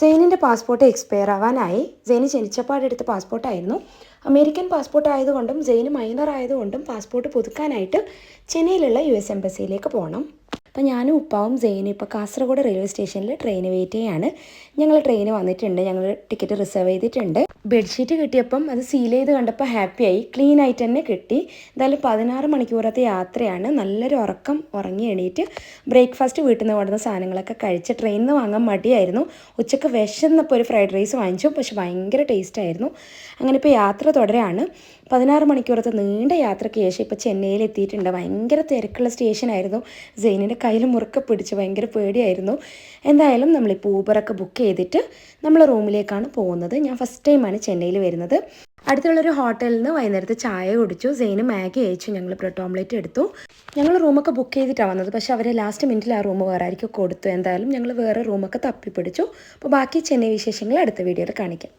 സെയിനിൻ്റെ passport expire ആവാനായി. സെയിന് ജനിച്ചപ്പാടെടുത്ത പാസ്പോർട്ടായിരുന്നു. അമേരിക്കൻ പാസ്പോർട്ട് ആയതുകൊണ്ടും സെയിന് മൈനർ ആയതുകൊണ്ടും പാസ്പോർട്ട് പുതുക്കാനായിട്ട് ചെന്നൈയിലുള്ള US എംബസിയിലേക്ക് പോകണം. അപ്പോൾ ഞാനും ഉപ്പാവും സെയിനും ഇപ്പോൾ കാസർഗോഡ് റെയിൽവേ സ്റ്റേഷനിൽ ട്രെയിന് വെയിറ്റ് ചെയ്യാണ്. ഞങ്ങൾ ട്രെയിന് വന്നിട്ടുണ്ട്, ഞങ്ങൾ ടിക്കറ്റ് റിസർവ് ചെയ്തിട്ടുണ്ട്. ബെഡ്ഷീറ്റ് കിട്ടിയപ്പം അത് സീൽ ചെയ്ത് കണ്ടപ്പോൾ ഹാപ്പിയായി. ക്ലീൻ ആയിട്ട് തന്നെ കിട്ടി. എന്തായാലും 16 മണിക്കൂറത്തെ യാത്രയാണ്. നല്ലൊരു ഉറക്കം ഉറങ്ങി എണീറ്റ് ബ്രേക്ക്ഫാസ്റ്റ് വീട്ടിൽ നിന്ന് കൊണ്ടുവന്ന സാധനങ്ങളൊക്കെ കഴിച്ച് ട്രെയിനിൽ നിന്ന് വാങ്ങാൻ മടിയായിരുന്നു. ഉച്ചയ്ക്ക് വിശന്നപ്പോൾ ഒരു ഫ്രൈഡ് റൈസ് വാങ്ങിച്ചു, പക്ഷെ ഭയങ്കര ടേസ്റ്റായിരുന്നു. അങ്ങനെ ഇപ്പോൾ യാത്ര തുടരാണ്. 16 മണിക്കൂറത്തെ നീണ്ട യാത്രയ്ക്ക് ശേഷം ഇപ്പോൾ ചെന്നൈയിൽ എത്തിയിട്ടുണ്ട്. ഭയങ്കര തിരക്കുള്ള സ്റ്റേഷനായിരുന്നു. സെയിനിൻ്റെ കയ്യിൽ മുറുക്കെ പിടിച്ച് ഭയങ്കര പേടിയായിരുന്നു. എന്തായാലും നമ്മളിപ്പോൾ ഊബറൊക്കെ ബുക്ക് ചെയ്തിട്ട് നമ്മൾ റൂമിലേക്കാണ് പോകുന്നത്. ഞാൻ ഫസ്റ്റ് ടൈമാണ് ചെന്നൈയിൽ വരുന്നത്. അടുത്തുള്ളൊരു ഹോട്ടലിൽ നിന്ന് വൈകുന്നേരത്തെ ചായ കുടിച്ചു. സെയിന് മാഗി അയച്ചു. ഞങ്ങൾ ബ്രെഡ് ഓംലെറ്റ് എടുത്തു. ഞങ്ങൾ റൂമൊക്കെ ബുക്ക് ചെയ്തിട്ടാണ് വന്നത്, പക്ഷേ അവർ ലാസ്റ്റ് മിനിറ്റിൽ ആ റൂം വേറെ ആയിരിക്കും കൊടുത്തു. എന്തായാലും ഞങ്ങൾ വേറെ റൂമൊക്കെ തപ്പിപ്പിടിച്ചു. അപ്പോൾ ബാക്കി ചെന്നൈ വിശേഷങ്ങൾ അടുത്ത വീഡിയോയിൽ കാണിക്കാം.